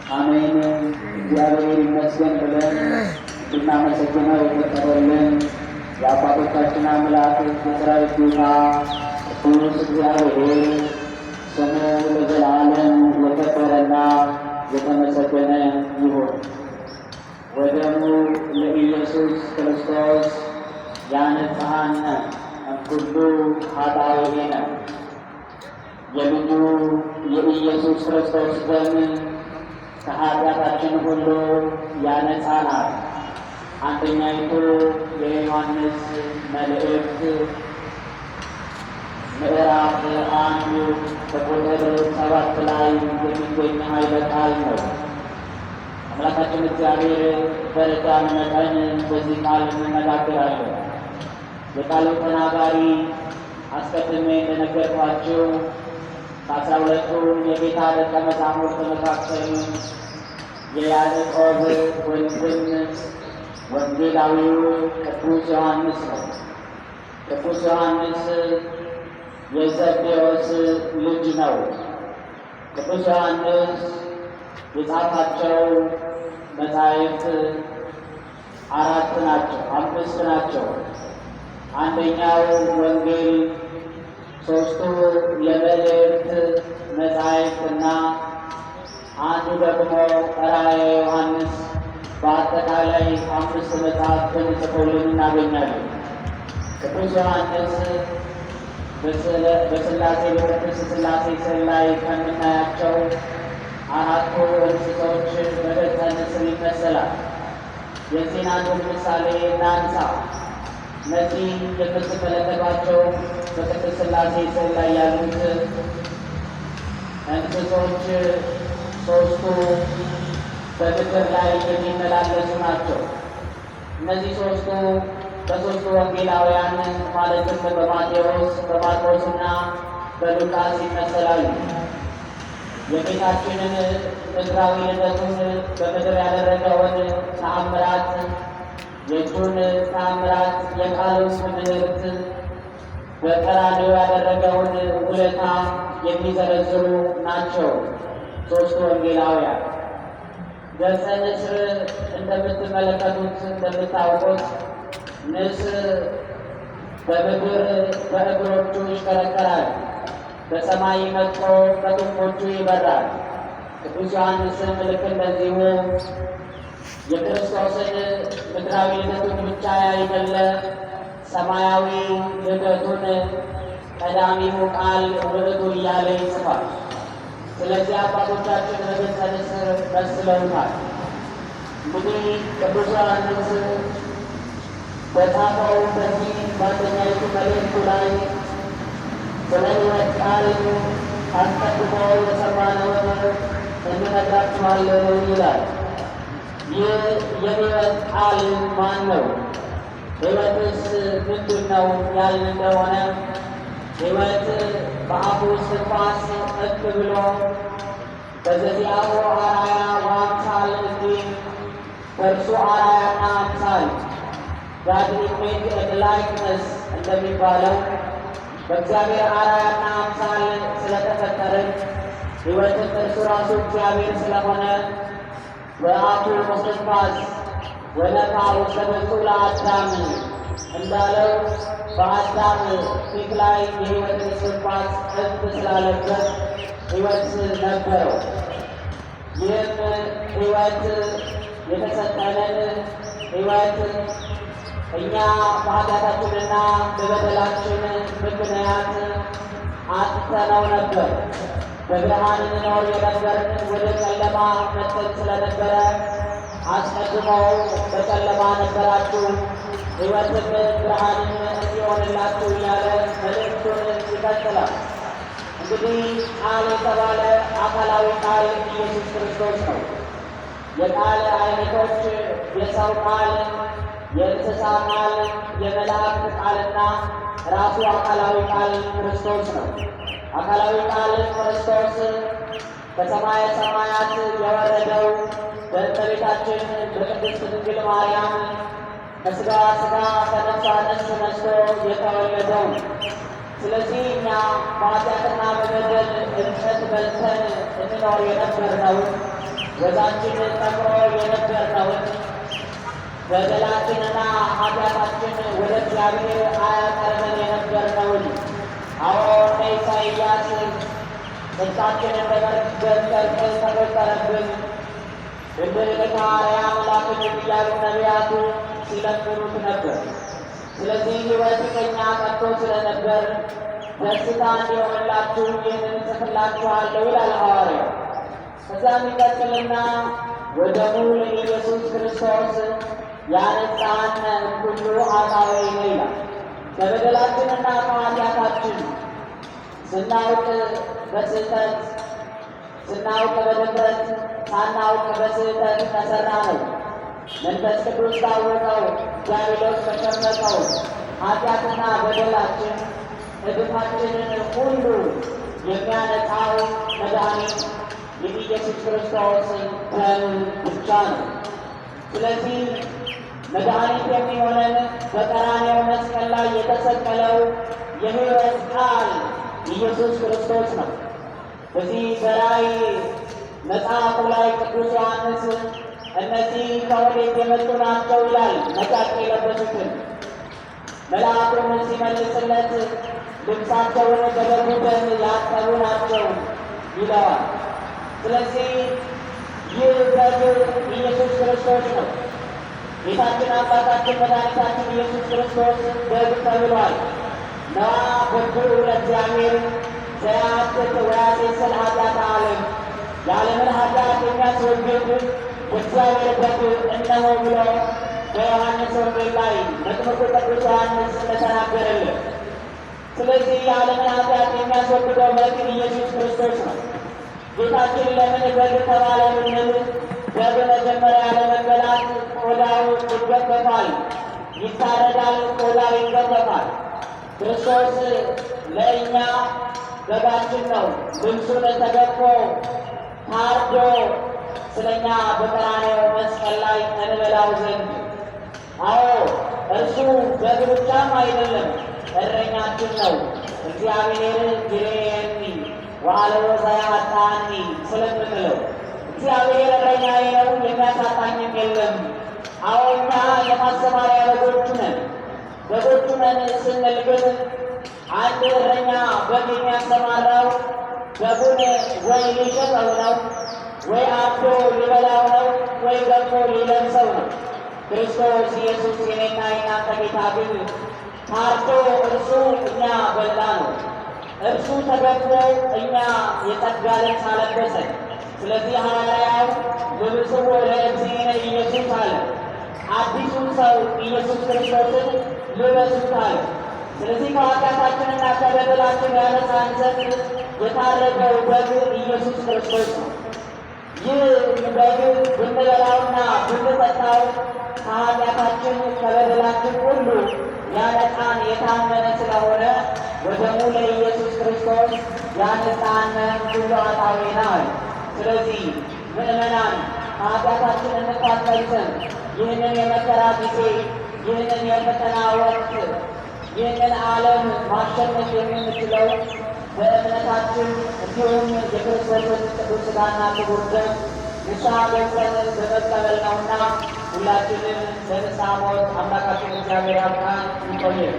አሜን። እግዚአብሔር ይመስገን ብለን እንድናመሰግነው የፈቀደልን የአባቶቻችን አምላክ የሠራዊት ጌታ ቅዱስ እግዚአብሔር ስሙ ለዘላለም የከበረና የተመሰገነ ይሁን። ወደሙ ለኢየሱስ ክርስቶስ ያነጽሐነ እምኩሉ ኃጣውኢነ። የልጁ የኢየሱስ ክርስቶስ ደም ከኃጢአታችን ሁሉ ያነጻናል። አንደኛይቱ የዮሐንስ መልእክት ምዕራፍ 1 ከቁጥር 7 ላይ የሚገኝ ኃይለ ቃል ነው። አምላካችን እግዚአብሔር በረዳን መጠን በዚህ ቃል እንነጋገራለን። የቃሉ ተናጋሪ አስቀድሜ እንደነገርኳችሁ ከ12ቱ የጌታ ደቀ መዛሙርት መካከል የያዕቆብ ወንድም ወንጌላዊው ቅዱስ ዮሐንስ ነው። ቅዱስ ዮሐንስ የዘብዴዎስ ልጅ ነው። ቅዱስ ዮሐንስ የጻፋቸው መጻሕፍት 5 ናቸው። አንደኛው ወንጌል፣ 3ቱ የመልእክት መጻሕፍትና አንዱ ደግሞ ራእየ ዮሐንስ። በአጠቃላይ 5 መጽሐፍትን ጽፎልን እናገኛለን። ቅዱስ ዮሐንስ በሥላሴ በቅድስት ሥላሴ ስዕል ላይ ከምናያቸው 4ቱ እንስሶች በገጸ ንስር ይመሰላል። የዚህን አንዱን ምሳሌ እናንሳ። እነዚህ የምትመለከቷቸው በቅድስት ሥላሴ ስዕል ላይ ያሉት እንስሶች 3ቱ በምድር ላይ የሚመላለሱ ናቸው። እነዚህ 3ቱ በ3ቱ ወንጌላውያን ማለትም በማቴዎስ፣ በማርቆስና በሉቃስ ይመሰላሉ። የጌታችንን ምድራዊ ልደቱን በምድር ያደረገውን ተአምራት፣ የእጁን ተአምራት፣ የቃሉን ትምህርት፣ በቀራንዮ ያደረገውን ውለታ የሚዘረዝሩ ናቸው 3ቱ ወንጌላውያን። ገጸ ንስር እንደምትመለከቱት እንደምታውቁት ንስር በምድር በእግሮቹ ይሽከረከራል፣ በሰማይ መጥቶ በክንፎቹ ይበራል። ቅዱስ ዮሐንስም ልክ እንደዚሁ የክርስቶስን ምድራዊ ልደቱን ብቻ ያይደለ ሰማያዊ ልደቱን ቀዳሚው ቃል ውእቱ እያለ ይጽፋል። ስለዚህ አባቶቻችን በገጸ ንስር መስለውታል። እንግዲህ ቅዱስ ዮሐንስ በጻፈው በዚህ በአንደኛይቱ መልእክቱ ላይ ስለ ሕይወት ቃል አስቀድሞ የሰማነውን እንነግራችኋለን ይላል። ይህ የሕይወት ቃል ማን ነው? ሕይወትስ ምንድን ነው ያልን እንደሆነ ሕይወት በአፉ እስትንፋስ እፍ ብሎ በዘዚአሁ አርአያ ወአምሳል እንዲህ በእርሱ አርአያና አምሳል God made a likeness እንደሚባለው በእግዚአብሔር አርአያና አምሳል ስለተፈጠርን ሕይወትን እርሱ ራሱ እግዚአብሔር ስለሆነ በአፉ እስትንፋስ ወነፋ ውስተ ገጹ ለአዳም እንዳለው በአዳም ፊት ላይ የሕይወትን እስትንፋስ እፍ ስላለበት ሕይወት ነበረው። ይህም ሕይወት የተሰጠንን ሕይወት እኛ በኃጢአታችንና በበደላችን ምክንያት አጥተነው ነበር። በብርሃን እንኖር የነበርን ወደ ጨለማ መጥተን ስለነበረ አስቀድመው በጨለማ ነበራችሁ፣ ሕይወትም ብርሃንም እንዲሆንላችሁ እያለ መልእክቱን ይቀጥላል። እንግዲህ ቃል የተባለ አካላዊ ቃል ኢየሱስ ክርስቶስ ነው። የቃል አይነቶች የሰው ቃል፣ የእንስሳ ቃል፣ የመላእክት ቃልና ራሱ አካላዊ ቃል ክርስቶስ ነው። አካላዊ ቃል ክርስቶስ ከሰማየ ሰማያት የወረደው በእመቤታችን በቅድስት ድንግል ማርያም ከሥጋዋ ሥጋ ከነፍሷ ነፍስ ነስቶ የተወለደው። ስለዚህ እኛ በኃጢአትና በበደል እንጨት በልተን እንኖር የነበርነው ወዛችን ጠቁሮ የነበርነውን በደላችንና ኃጢአታችን ወደ እግዚአብሔር አያቀርበን የነበርነውን አዎ እንደ ኢሳይያስ ጽድቃችን እንደ መርገም ጨርቅ ተቆጠረብን እንድንልክ አርያም ላክልን እያሉ ነቢያቱ ሲለምኑት ነበር። ስለዚህ ሕይወት ከእኛ ቀርቶ ስለነበር ደስታ እንዲሆንላችሁ ይህንን እጽፍላችኋለሁ ይላል ሐዋርያው። ከዚያም ይቀጥልና ወደሙ ለኢየሱስ ክርስቶስ ያነጻን ሁሉ ኃጣውእ ነው ይላል። ከበደላችንና ከኃጢአታችን ስናውቅ በስህተት ስናውቅ በድፍረት ሳናውቅ በስህተት ከሠራ ነው መንፈስ ቅዱስ ታወቀው ዲያብሎስ ተሸመቀው ኃጢአትና በደላችን እድፋችንን ሁሉ የሚያነጻው መድኃኒት የኢየሱስ ክርስቶስ ደም ብቻ ነው። ስለዚህ መድኃኒት የሚሆነን በቀራንዮ መስቀል ላይ የተሰቀለው የሕይወት ቃል ኢየሱስ ክርስቶስ ነው። በዚህ በራእይ መጽሐፉ ላይ ቅዱስ ዮሐንስ እነዚህ ከወዴት የመጡ ናቸው ይላል። ነጫጭ የለበሱትን መልአኩን ሲመልስለት ልብሳቸውን በበጉ ደም ያጠቡ ናቸው ይለዋል። ስለዚህ ይህ በግ ኢየሱስ ክርስቶስ ነው። ጌታችን አባታችን መድኃኒታችን ኢየሱስ ክርስቶስ በግ ተብሏል። ነዋ በጉ ለእግዚአብሔር ዘያትት ወያሴስል ኃጢአተ ዓለም የዓለምን ኃጢአት የሚያስወግድ እግዚአብሔር በግ እነሆ ብሎ በዮሐንስ ወንጌል ላይ መጥምቁ ቅዱስ ዮሐንስ እንደተናገረልን። ስለዚህ የዓለምን ኃጢአት የሚያስወግደው በግ ኢየሱስ ክርስቶስ ነው። ጌታችን ለምን በግ ተባለ ብንል በግ መጀመሪያ ለመበላት ቆዳው ይገፈፋል፣ ይታረዳል፣ ቆዳው ይገፈፋል። ክርስቶስ ለእኛ በጋችን ነው። ልብሱን ተገፎ ታርዶ ስለኛ በቀራንዮ መስቀል ላይ እንበላው ዘንድ። አዎ እርሱ በግ ብቻም አይደለም፣ እረኛችን ነው። እግዚአብሔር ይሬየኒ ወአልቦ ዘያሳጣኒ ስለምንለው እግዚአብሔር እረኛዬ ነው የሚያሳጣኝም የለም። አዎ እኛ የማሰማሪያ በጎቹ ነን። በጎቹ ነን ስንል ግን አንድ እረኛ በግ የሚያሰማራው በጉን ወይ ሊሸጠው ነው፣ ወይ አርዶ ሊበላው ነው፣ ወይ ደግሞ ሊለብሰው ነው። ክርስቶስ ኢየሱስ የኔና የናንተ ጌታ ግን ታርዶ እርሱ እኛ በላ ነው። እርሱ ተገፎ እኛ የጸጋ ልብስ አለበሰን። ስለዚህ ሐዋርያው ልብስዎ ለእግዚእነ ኢየሱስ አለ። አዲሱን ሰው ኢየሱስ ክርስቶስን ልበሱት አለ። ስለዚህ ከኃጢአታችንና ከበደላችን ያነጻን ዘንድ የታረደው በግ ኢየሱስ ክርስቶስ ነው። ይህ በግ ብንበላውና ብንጠጣው ከኃጢአታችን ከበደላችን ሁሉ ያነጻን የታመነ ስለሆነ ወደሙ ለኢየሱስ ክርስቶስ ያነጻን ሁሉ ኃጣውእ ነው። ስለዚህ ምእመናን ከኃጢአታችን እንታጠብ ዘንድ ይህንን የመከራ ጊዜ፣ ይህንን የፈተና ወቅት፣ ይህንን ዓለም ማሸነፍ የምንችለው በእምነታችን እንዲሁም የክርስቶስን ቅዱስ ሥጋና ክቡር ደም ንስሐ ገብተን በመቀበል ነውና ሁላችንም ለንስሐ ሞት አምላካችን እግዚአብሔር ያብቃን። ይቆየን።